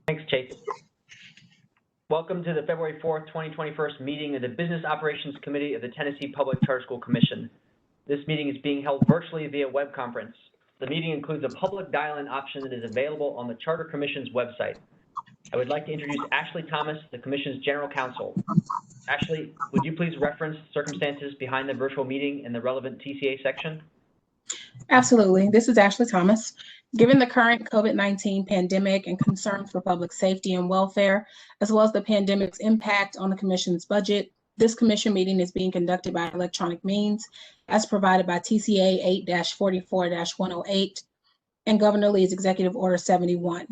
Thanks, Chase. Welcome to the February 4th, 2021 meeting of the Business Operations Committee of the Tennessee Public Charter School Commission. This meeting is being held virtually via web conference. The meeting includes a public dial-in option that is available on the Charter Commission's website. I would like to introduce Ashley Thomas, the Commission's General Counsel. Ashley, would you please reference circumstances behind the virtual meeting in the relevant TCA section? Absolutely. This is Ashley Thomas. Given the current COVID-19 pandemic and concerns for public safety and welfare, as well as the pandemic's impact on the Commission's budget, this Commission meeting is being conducted by electronic means as provided by TCA 8-44-108 and Governor Lee's Executive Order 71.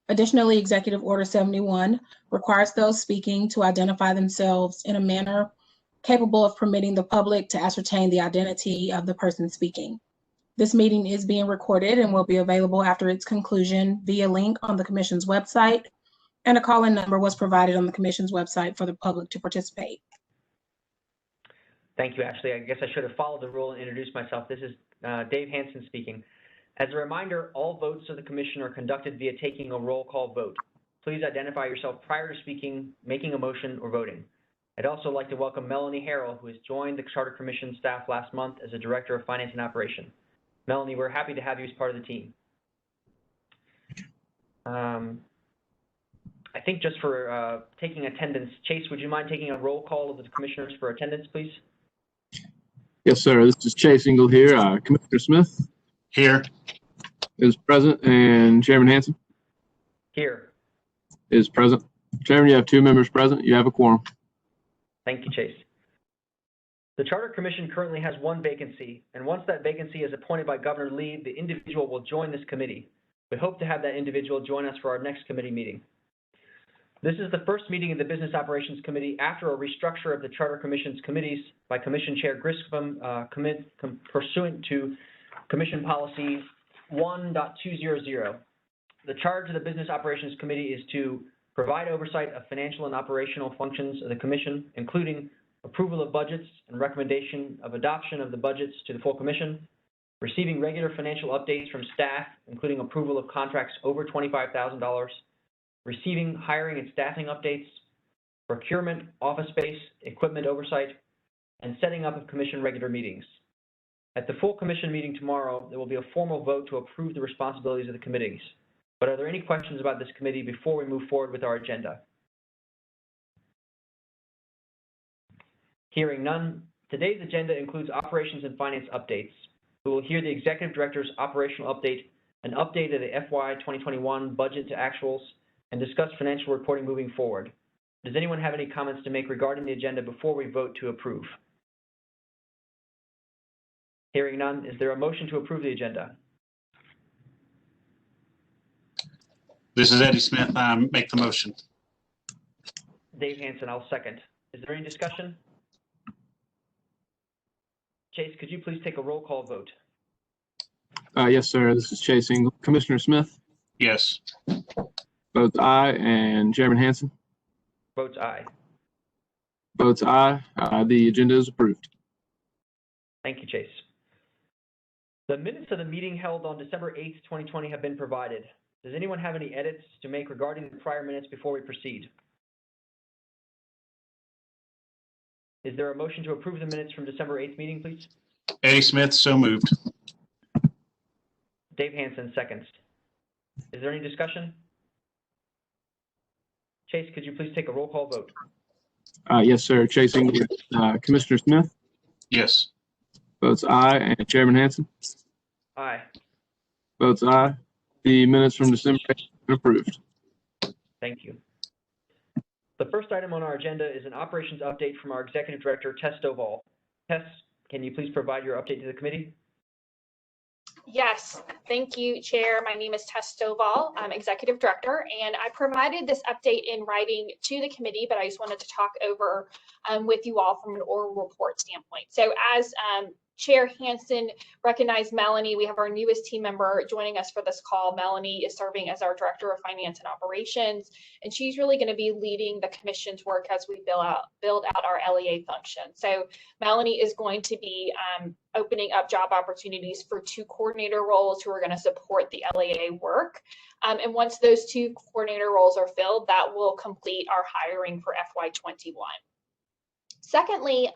Additionally, Executive Order 71 requires those speaking to identify themselves in a manner capable of permitting the public to ascertain the identity of the person speaking. This meeting is being recorded and will be available after its conclusion via link on the Commission's website, and a call-in number was provided on the Commission's website for the public to participate. Thank you, Ashley. I guess I should have followed the rule and introduced myself. This is Dave Hansen speaking. As a reminder, all votes of the Commission are conducted via taking a roll call vote. Please identify yourself prior to speaking, making a motion, or voting. I'd also like to welcome Melanie Harrell, who has joined the Charter Commission staff last month as a Director of Finance and Operation. Melanie, we're happy to have you as part of the team. I think just for taking attendance, Chase, would you mind taking a roll call of the commissioners for attendance, please? Yes, sir. This is Chase Ingle here. Commissioner Smith Here. is present, and Chairman Hansen Here. is present. Chairman, you have 2 members present. You have a quorum. Thank you, Chase. The Charter Commission currently has 1 vacancy, and once that vacancy is appointed by Governor Lee, the individual will join this committee. We hope to have that individual join us for our next committee meeting. This is the first meeting of the Business Operations Committee after a restructure of the Charter Commission's committees by Commission Chair Griscom pursuant to Commission Policy 1.200. The charge of the Business Operations Committee is to provide oversight of financial and operational functions of the Commission, including approval of budgets and recommendation of adoption of the budgets to the full Commission, receiving regular financial updates from staff, including approval of contracts over $25,000, receiving hiring and staffing updates, procurement, office space, equipment oversight, and setting up of Commission regular meetings. At the full Commission meeting tomorrow, there will be a formal vote to approve the responsibilities of the committees. But are there any questions about this committee before we move forward with our agenda? Hearing none, today's agenda includes operations and finance updates. We will hear the Executive Director's operational update, an update of the FY 2021 budget to actuals, and discuss financial reporting moving forward. Does anyone have any comments to make regarding the agenda before we vote to approve? Hearing none, is there a motion to approve the agenda? This is Eddie Smith. Make the motion. Dave Hansen, I'll second. Is there any discussion? Chase, could you please take a roll call vote? Yes, sir. This is Chase Ingle. Commissioner Smith Yes. votes aye, and Chairman Hansen Votes aye. votes aye. The agenda is approved. Thank you, Chase. The minutes of the meeting held on December 8th, 2020 have been provided. Does anyone have any edits to make regarding the prior minutes before we proceed? Is there a motion to approve the minutes from December 8th meeting, please? Eddie Smith, so moved. Dave Hansen, seconds. Is there any discussion? Chase, could you please take a roll call vote? Yes, sir. Chase Ingle. Commissioner Smith Yes. votes aye, and Chairman Hansen Aye. votes aye. The minutes from December 8th have been approved. Thank you. The first item on our agenda is an operations update from our Executive Director, Tess Stovall. Tess, can you please provide your update to the committee? Yes, thank you, Chair. My name is Tess Stovall. I'm Executive Director, and I provided this update in writing to the committee, but I just wanted to talk over with you all from an oral report standpoint. So as Chair Hansen recognized Melanie. We have our newest team member joining us for this call. Melanie is serving as our Director of Finance and Operations, and she's really going to be leading the commission's work as we build out our LEA function. So Melanie is going to be opening up job opportunities for 2 coordinator roles who are going to support the LEA work. And once those 2 coordinator roles are filled, that will complete our hiring for FY21. Secondly,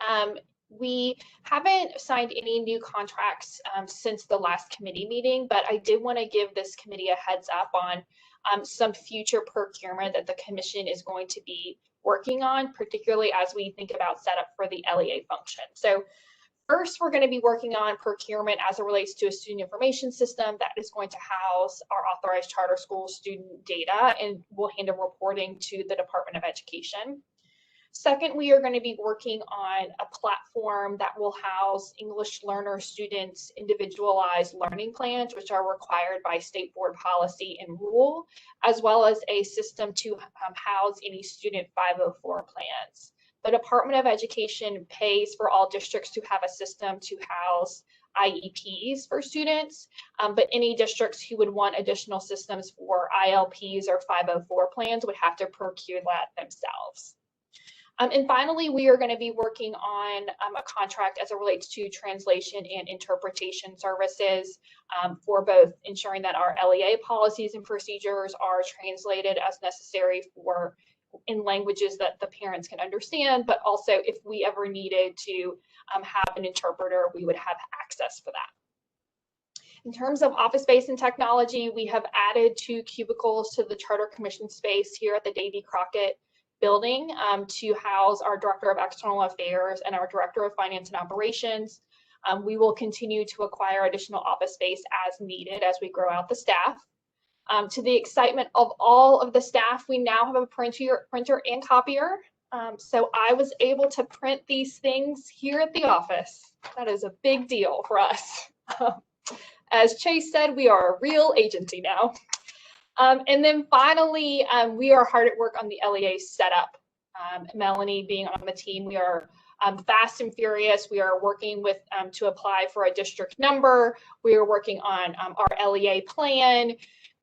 we haven't signed any new contracts since the last committee meeting, but I did want to give this committee a heads up on some future procurement that the commission is going to be working on, particularly as we think about setup for the LEA function. So first, we're going to be working on procurement as it relates to a student information system that is going to house our authorized charter school student data and will handle reporting to the Department of Education. Second, we are going to be working on a platform that will house English learner students' individualized learning plans, which are required by state board policy and rule, as well as a system to house any student 504 plans. The Department of Education pays for all districts to have a system to house IEPs for students, but any districts who would want additional systems for ILPs or 504 plans would have to procure that themselves. And finally, we are going to be working on a contract as it relates to translation and interpretation services for both ensuring that our LEA policies and procedures are translated as necessary in languages that the parents can understand, but also if we ever needed to have an interpreter, we would have access for that. In terms of office space and technology, we have added 2 cubicles to the Charter Commission space here at the Davy Crockett building to house our Director of External Affairs and our Director of Finance and Operations. We will continue to acquire additional office space as needed as we grow out the staff. To the excitement of all of the staff, we now have a printer and copier. So I was able to print these things here at the office. That is a big deal for us. As Chase said, we are a real agency now. And then finally, we are hard at work on the LEA setup. Melanie being on the team, we are fast and furious. We are working with to apply for a district number. We are working on our LEA plan.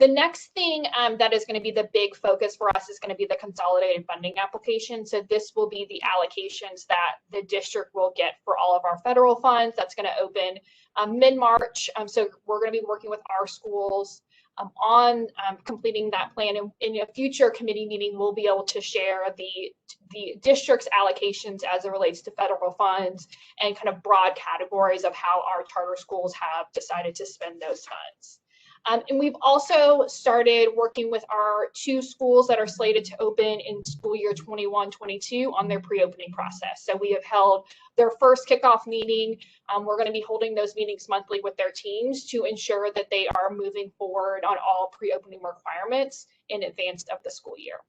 The next thing that is going to be the big focus for us is going to be the consolidated funding application. So this will be the allocations that the district will get for all of our federal funds. That's going to open mid-March. So we're going to be working with our schools on completing that plan. And in a future committee meeting, we'll be able to share the district's allocations as it relates to federal funds and kind of broad categories of how our charter schools have decided to spend those funds. And we've also started working with our 2 schools that are slated to open in school year 21-22 on their pre-opening process. So we have held their first kickoff meeting. We're going to be holding those meetings monthly with their teams to ensure that they are moving forward on all pre-opening requirements in advance of the school year.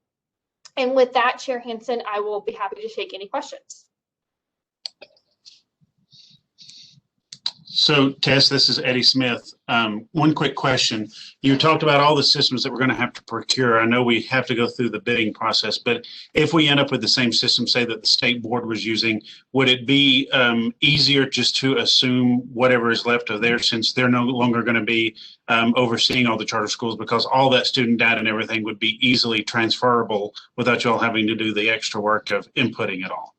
And with that, Chair Hansen, I will be happy to take any questions. So Tess, this is Eddie Smith. One quick question. You talked about all the systems that we're going to have to procure. I know we have to go through the bidding process, but if we end up with the same system, say that the state board was using, would it be easier just to assume whatever is left of there, since they're no longer going to be overseeing all the charter schools, because all that student data and everything would be easily transferable without you all having to do the extra work of inputting it all?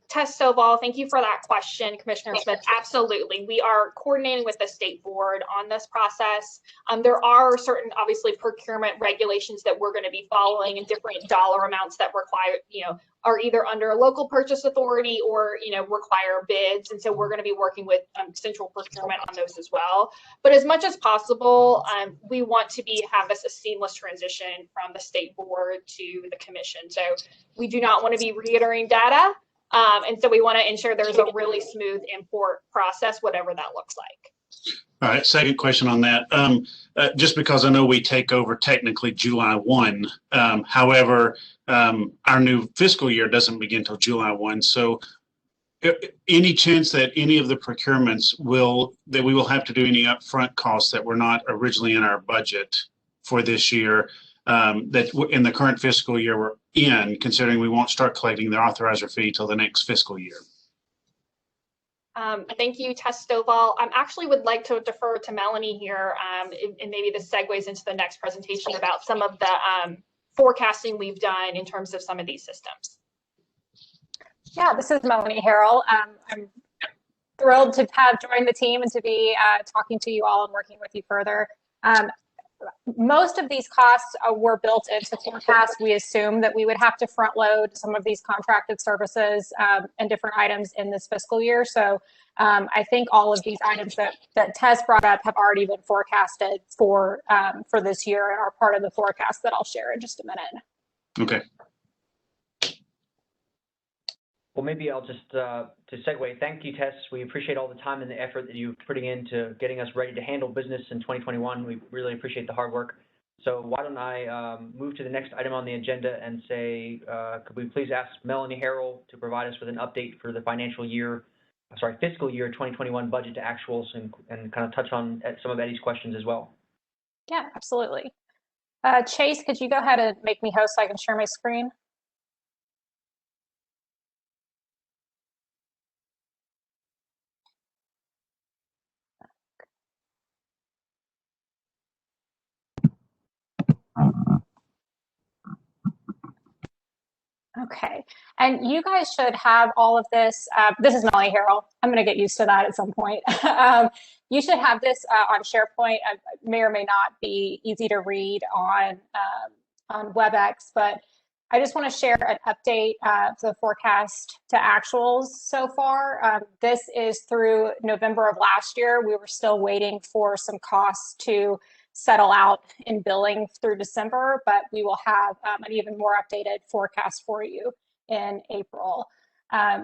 Tess Stovall, thank you for that question, Commissioner Smith. Absolutely. We are coordinating with the state board on this process. There are certain, obviously, procurement regulations that we're going to be following and different dollar amounts that require, are either under a local purchase authority or, require bids. And so we're going to be working with central procurement on those as well. But as much as possible, we want to have this a seamless transition from the state board to the commission. So we do not want to be reiterating data. And so we want to ensure there's a really smooth import process, whatever that looks like. All right, second question on that. Just because I know we take over technically July 1, however, our new fiscal year doesn't begin until July 1. So any chance that any of the procurements that we will have to do any upfront costs that were not originally in our budget for this year, that in the current fiscal year we're in, considering we won't start collecting the authorizer fee till the next fiscal year? Thank you, Tess Stovall. I actually would like to defer to Melanie here, and maybe this segues into the next presentation about some of the forecasting we've done in terms of some of these systems. Yeah, this is Melanie Harrell. I'm thrilled to have joined the team and to be talking to you all and working with you further. Most of these costs were built into forecast. We assumed that we would have to front load some of these contracted services and different items in this fiscal year. So I think all of these items that Tess brought up have already been forecasted for this year and are part of the forecast that I'll share in just a minute. Okay. Well, maybe I'll just, to segue, thank you, Tess. We appreciate all the time and the effort that you're putting into getting us ready to handle business in 2021. We really appreciate the hard work. So why don't I move to the next item on the agenda and say, could we please ask Melanie Harrell to provide us with an update for the fiscal year 2021 budget to actuals and kind of touch on some of Eddie's questions as well. Yeah, absolutely. Chase, could you go ahead and make me host so I can share my screen? Okay, and you guys should have all of this. This is Melanie Harrell. I'm going to get used to that at some point. You should have this on SharePoint. It may or may not be easy to read on WebEx, but I just want to share an update of the forecast to actuals so far. This is through November of last year. We were still waiting for some costs to settle out in billing through December, but we will have an even more updated forecast for you in April.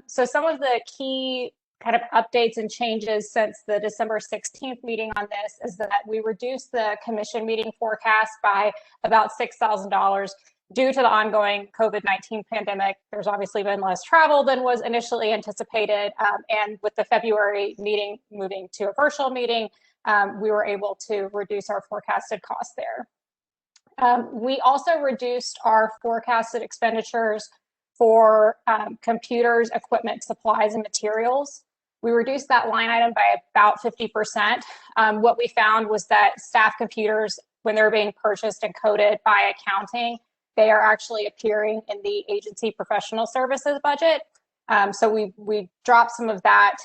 So some of the key kind of updates and changes since the December 16th meeting on this is that we reduced the commission meeting forecast by about $6,000 due to the ongoing COVID-19 pandemic. There's obviously been less travel than was initially anticipated, and with the February meeting moving to a virtual meeting, we were able to reduce our forecasted costs there. We also reduced our forecasted expenditures for computers, equipment, supplies, and materials. We reduced that line item by about 50%. What we found was that staff computers, when they're being purchased and coded by accounting, they are actually appearing in the agency professional services budget. So we dropped some of that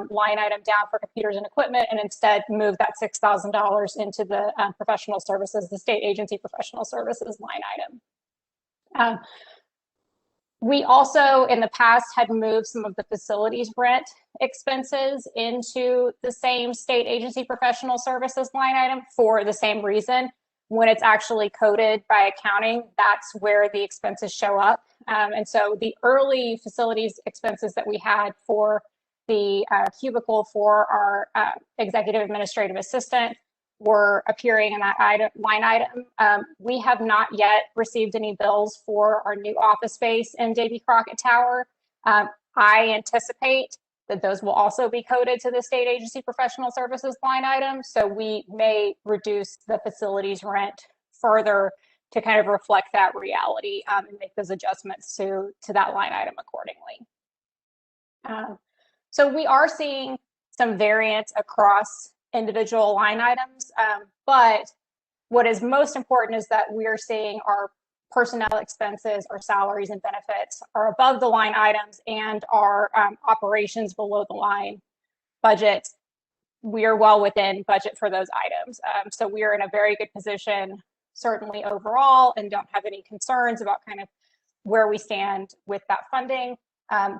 line item down for computers and equipment and instead moved that $6,000 into the professional services, the state agency professional services line item. We also in the past had moved some of the facilities rent expenses into the same state agency professional services line item for the same reason. When it's actually coded by accounting, that's where the expenses show up. And so the early facilities expenses that we had for the cubicle for our executive administrative assistant were appearing in that line item. We have not yet received any bills for our new office space in Davy Crockett Tower. I anticipate that those will also be coded to the state agency professional services line item. So we may reduce the facilities rent further to kind of reflect that reality and make those adjustments to that line item accordingly. So we are seeing some variance across individual line items, but what is most important is that we are seeing our personnel expenses, our salaries and benefits are above the line items and our operations below the line budget. We are well within budget for those items. So we are in a very good position, certainly overall, and don't have any concerns about kind of where we stand with that funding.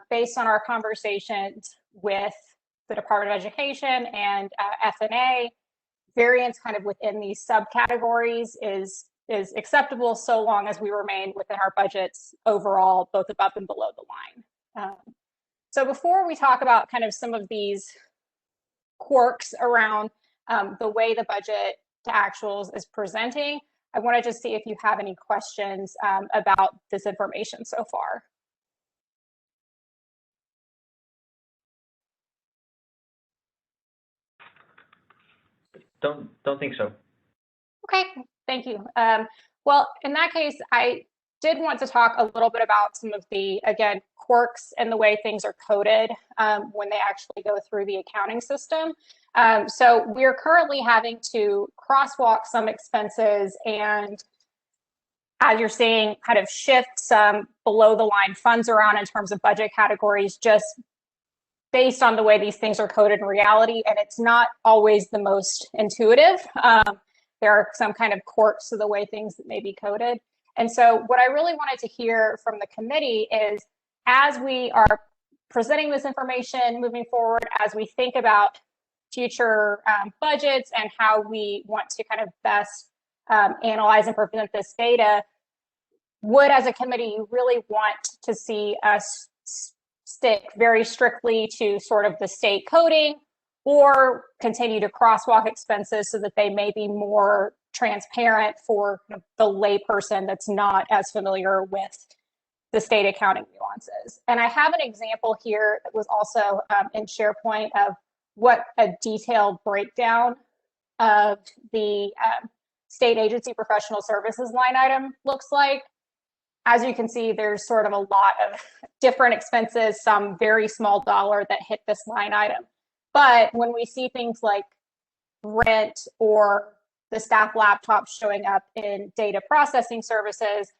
Based on our conversations with the Department of Education and FNA, variance kind of within these subcategories is acceptable so long as we remain within our budgets overall, both above and below the line. So before we talk about kind of some of these quirks around the way the budget to actuals is presenting, I want to just see if you have any questions about this information so far. Don't think so. Okay, thank you. Well, in that case, did want to talk a little bit about some of the, again, quirks in the way things are coded when they actually go through the accounting system. So we're currently having to crosswalk some expenses and, as you're seeing, kind of shift some below the line funds around in terms of budget categories, just based on the way these things are coded in reality. And it's not always the most intuitive. There are some kind of quirks to the way things may be coded. And so what I really wanted to hear from the committee is, as we are presenting this information moving forward, as we think about future budgets and how we want to kind of best analyze and present this data, would, as a committee, you really want to see us stick very strictly to sort of the state coding, or continue to crosswalk expenses so that they may be more transparent for the layperson that's not as familiar with the state accounting nuances? And I have an example here that was also in SharePoint of what a detailed breakdown of the state agency professional services line item looks like. As you can see, there's sort of a lot of different expenses, some very small dollar that hit this line item. But when we see things like rent or the staff laptops showing up in data processing services,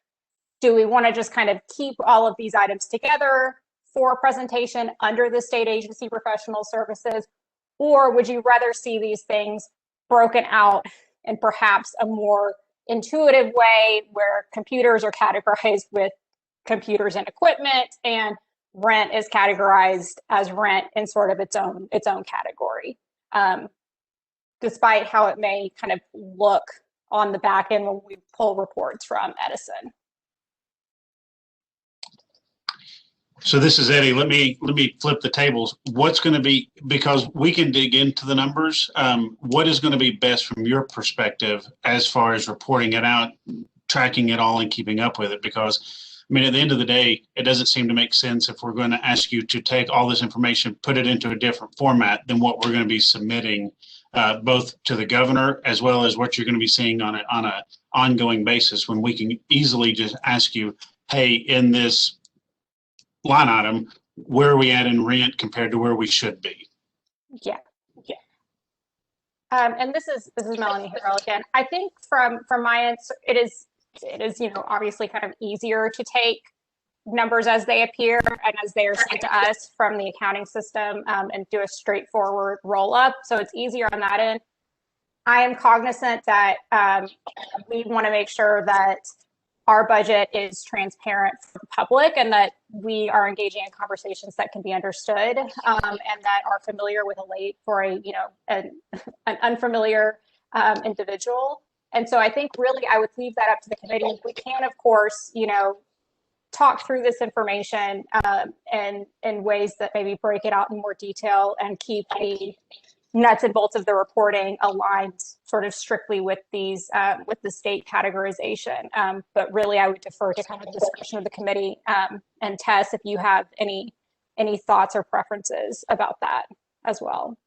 do we want to just kind of keep all of these items together for a presentation under the state agency professional services? Or would you rather see these things broken out in perhaps a more intuitive way, where computers are categorized with computers and equipment, and rent is categorized as rent in sort of its own category, despite how it may kind of look on the back end when we pull reports from Edison? So this is Eddie. Let me flip the tables. What's going to be, because we can dig into the numbers, what is going to be best from your perspective as far as reporting it out, tracking it all, and keeping up with it? Because, I mean, at the end of the day, it doesn't seem to make sense if we're going to ask you to take all this information, put it into a different format than what we're going to be submitting, both to the governor as well as what you're going to be seeing on an ongoing basis, when we can easily just ask you, hey, in this line item, where are we at in rent compared to where we should be? Yeah. And this is Melanie Harrell again. I think from my end, it is obviously kind of easier to take numbers as they appear and as they are sent to us from the accounting system, and do a straightforward roll up. So it's easier on that end. I am cognizant that we want to make sure that our budget is transparent for the public, and that we are engaging in conversations that can be understood, and that are familiar with an unfamiliar individual. And so I think really I would leave that up to the committee. We can, of course, talk through this information and in ways that maybe break it out in more detail and keep the nuts and bolts of the reporting aligned sort of strictly with these with the state categorization. But really I would defer to kind of the discussion of the committee, and Tess, if you have any thoughts or preferences about that as well.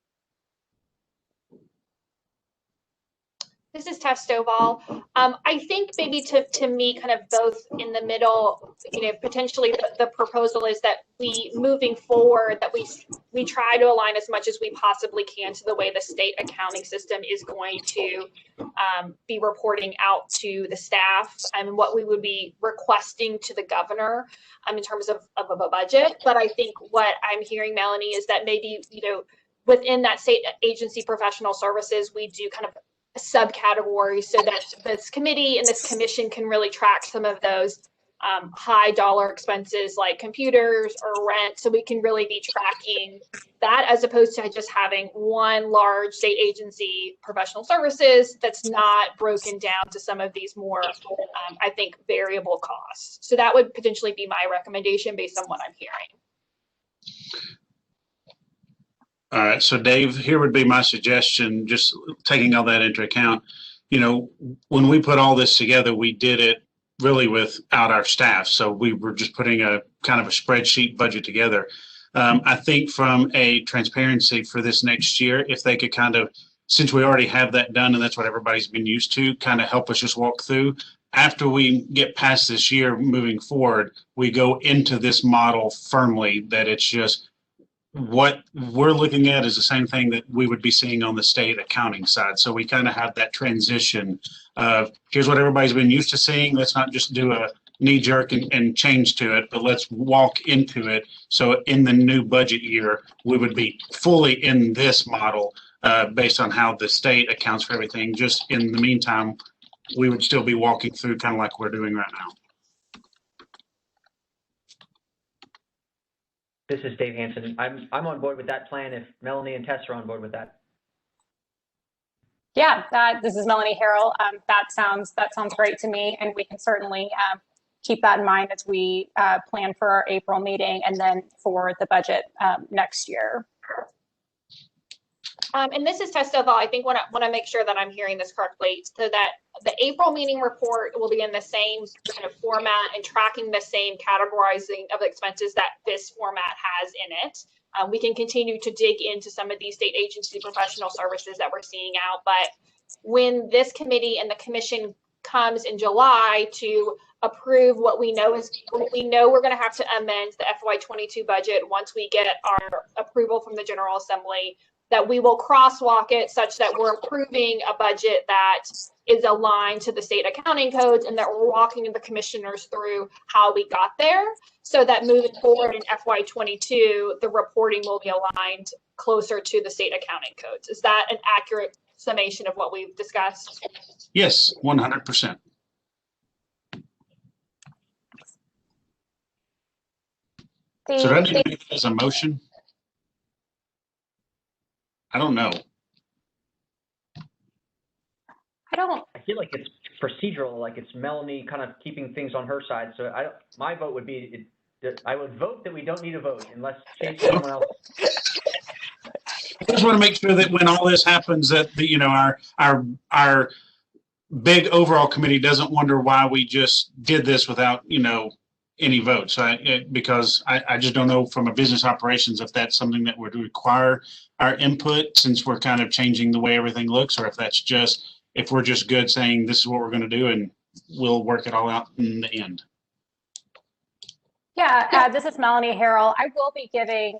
This is Tess Stovall. I think maybe to me, kind of both in the middle, potentially the proposal is that we, moving forward, that we try to align as much as we possibly can to the way the state accounting system is going to be reporting out to the staff, and what we would be requesting to the governor in terms of a budget. But I think what I'm hearing, Melanie, is that maybe, within that state agency professional services, we do kind of subcategories so that this committee and this commission can really track some of those high dollar expenses like computers or rent, so we can really be tracking that, as opposed to just having one large state agency professional services that's not broken down to some of these more I think variable costs. So that would potentially be my recommendation based on what I'm hearing. All right, so Dave, here would be my suggestion, just taking all that into account. When we put all this together, we did it really without our staff. So we were just putting a kind of a spreadsheet budget together. I think from a transparency for this next year, if they could kind of, since we already have that done and that's what everybody's been used to, kind of help us just walk through. after we get past this year moving forward, we go into this model firmly that it's just what we're looking at is the same thing that we would be seeing on the state accounting side. So we kind of have that transition of here's what everybody's been used to seeing. Let's not just do a knee jerk and change to it, but let's walk into it. So in the new budget year, we would be fully in this model based on how the state accounts for everything. Just in the meantime, we would still be walking through kind of like we're doing right now. This is Dave Hanson. I'm on board with that plan if Melanie and Tess are on board with that. Yeah, this is Melanie Harrell. That sounds great to me, and we can certainly keep that in mind as we plan for our April meeting and then for the budget next year. And this is Tess Stovall. I think want to make sure that I'm hearing this correctly, so that the April meeting report will be in the same kind of format and tracking the same categorizing of expenses that this format has in it. We can continue to dig into some of these state agency professional services that we're seeing out, but when this committee and the commission comes in July to approve what we know we're going to have to amend the FY22 budget once we get our approval from the General Assembly, that we will crosswalk it such that we're approving a budget that is aligned to the state accounting codes, and that we're walking the commissioners through how we got there, so that moving forward in FY22, the reporting will be aligned closer to the state accounting codes. Is that an accurate summation of what we've discussed? Yes, 100%. So do I need to make it as a motion? I don't know. I feel like it's procedural, like it's Melanie kind of keeping things on her side. So my vote would be, I would vote that we don't need a vote unless Chase or someone else. I just want to make sure that when all this happens, that our big overall committee doesn't wonder why we just did this without any votes. Because I just don't know from a business operations if that's something that would require our input, since we're kind of changing the way everything looks, or if that's just, if we're just good saying this is what we're going to do and we'll work it all out in the end. Yeah, this is Melanie Harrell. I will be giving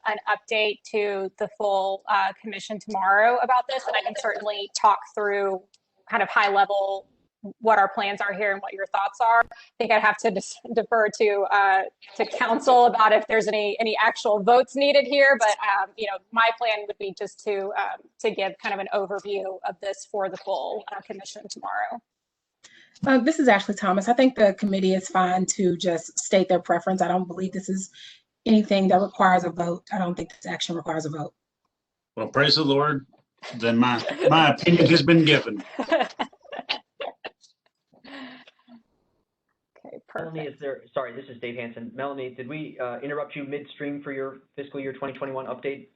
an update to the full commission tomorrow about this, and I can certainly talk through kind of high level what our plans are here and what your thoughts are. I think I'd have to defer to council about if there's any actual votes needed here, but my plan would be just to give kind of an overview of this for the full commission tomorrow. This is Ashley Thomas. I think the committee is fine to just state their preference. I don't believe this is anything that requires a vote. I don't think this action requires a vote. Well, praise the Lord. Then my opinion has been given. Melanie, sorry, this is Dave Hanson. Melanie, did we interrupt you midstream for your fiscal year 2021 update?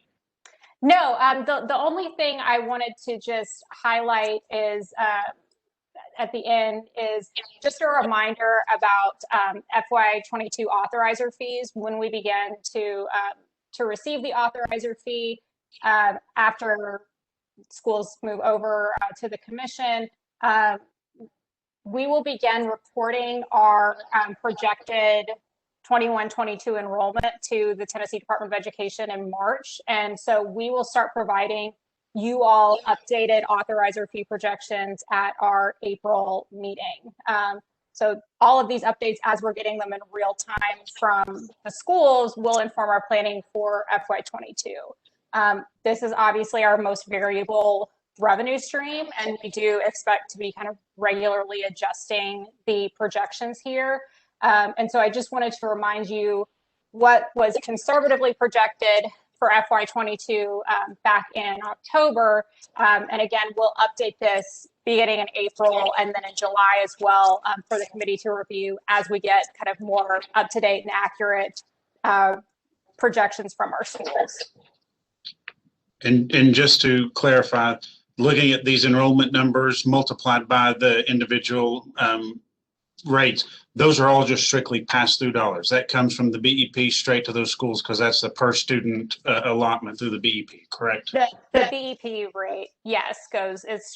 No, the only thing I wanted to just highlight is at the end is just a reminder about FY22 authorizer fees. When we begin to receive the authorizer fee after schools move over to the commission, we will begin reporting our projected 21-22 enrollment to the Tennessee Department of Education in March. And so we will start providing you all updated authorizer fee projections at our April meeting. So all of these updates, as we're getting them in real time from the schools, will inform our planning for FY22. This is obviously our most variable revenue stream, and we do expect to be kind of regularly adjusting the projections here. And so I just wanted to remind you what was conservatively projected for FY22 back in October. And again, we'll update this beginning in April and then in July as well for the committee to review as we get kind of more up-to-date and accurate projections from our schools. And just to clarify, looking at these enrollment numbers multiplied by the individual rates, those are all just strictly pass-through dollars. That comes from the BEP straight to those schools because that's the per student allotment through the BEP, correct? The BEP rate, yes, is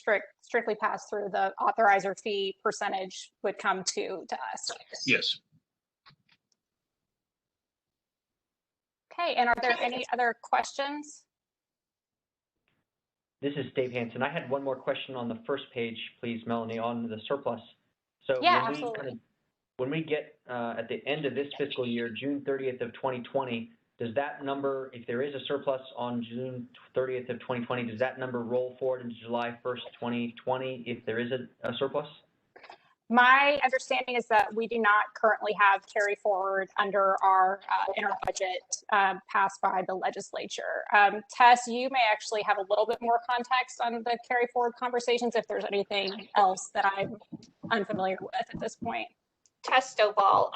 strictly passed through. The authorizer fee percentage would come to us. Yes. Okay, and are there any other questions? This is Dave Hansen. I had one more question on the first page, please, Melanie, on the surplus. So Yeah, absolutely. when we get at the end of this fiscal year, June 30th of 2020, does that number, if there is a surplus on June 30th of 2020, does that number roll forward into July 1st, 2020 if there is a surplus? My understanding is that we do not currently have carry forward under our in our budget passed by the legislature. Tess, you may actually have a little bit more context on the carry forward conversations if there's anything else that I'm unfamiliar with at this point. Tess Stovall.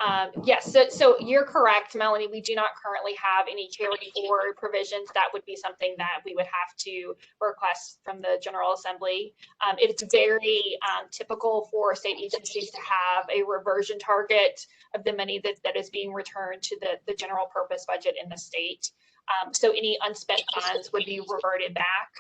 Yes, so you're correct, Melanie. We do not currently have any carry forward provisions. That would be something that we would have to request from the General Assembly. It's very typical for state agencies to have a reversion target of the money that is being returned to the general purpose budget in the state. So any unspent funds would be reverted back.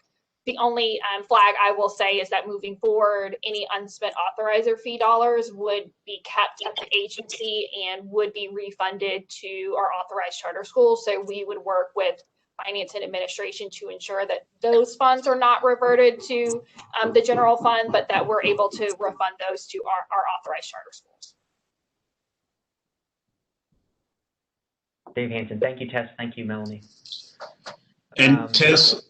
The only flag I will say is that moving forward, any unspent authorizer fee dollars would be kept at the agency and would be refunded to our authorized charter schools. So we would work with finance and administration to ensure that those funds are not reverted to the general fund, but that we're able to refund those to our authorized charter schools. Dave Hansen. Thank you, Tess. Thank you, Melanie. And Tess,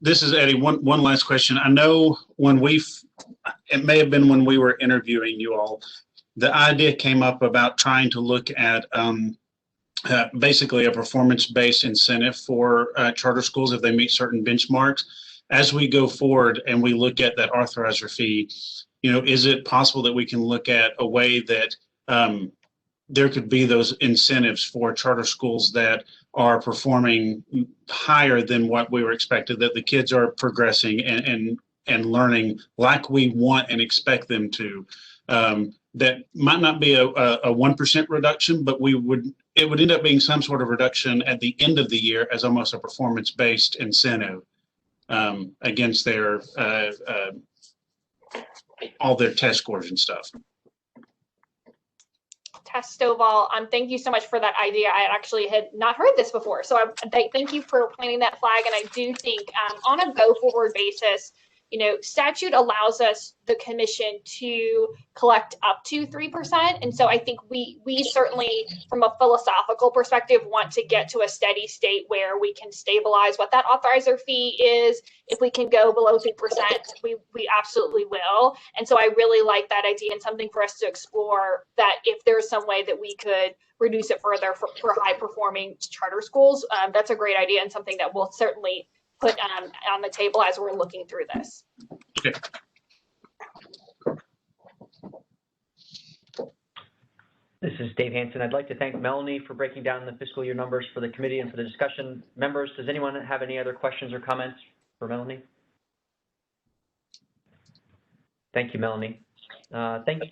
this is Eddie. One last question. I know it may have been when we were interviewing you all, the idea came up about trying to look at basically a performance-based incentive for charter schools if they meet certain benchmarks. As we go forward and we look at that authorizer fee, is it possible that we can look at a way that there could be those incentives for charter schools that are performing higher than what we were expected, that the kids are progressing and learning like we want and expect them to. That might not be a 1% reduction, but it would end up being some sort of reduction at the end of the year as almost a performance-based incentive against their all their test scores and stuff. Tess Stovall, thank you so much for that idea. I actually had not heard this before. So thank you for planting that flag. And I do think on a go forward basis, statute allows us, the commission, to collect up to 3%. And so I think we certainly, from a philosophical perspective, want to get to a steady state where we can stabilize what that authorizer fee is. If we can go below 3%, we absolutely will. And so I really like that idea and something for us to explore, that if there's some way that we could reduce it further for high performing charter schools, that's a great idea and something that we'll certainly put on the table as we're looking through this. Okay. This is Dave Hansen. I'd like to thank Melanie for breaking down the fiscal year numbers for the committee and for the discussion. Members, does anyone have any other questions or comments for Melanie? Thank you, Melanie. Thank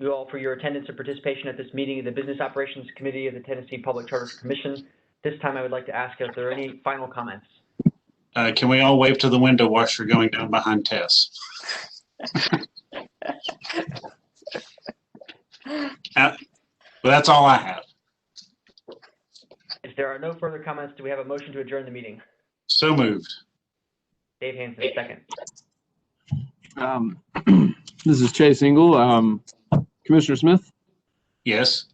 you all for your attendance and participation at this meeting of the Business Operations Committee of the Tennessee Public Charter Commission. This time I would like to ask if there are any final comments. Can we all wave to the window whilst you're going down behind Tess? Well, that's all I have. If there are no further comments, do we have a motion to adjourn the meeting? So moved. Dave Hansen, second. This is Chase Ingle. Commissioner Smith Yes.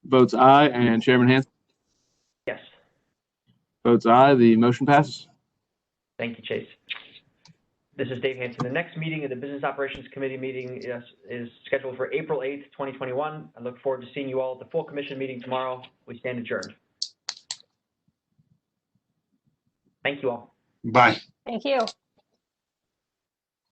votes aye, and Chairman Hansen Yes. votes aye. The motion passes. Thank you, Chase. This is Dave Hansen. The next meeting of the Business Operations Committee meeting is scheduled for April 8th, 2021. I look forward to seeing you all at the full commission meeting tomorrow. We stand adjourned. Thank you all. Bye. Thank you.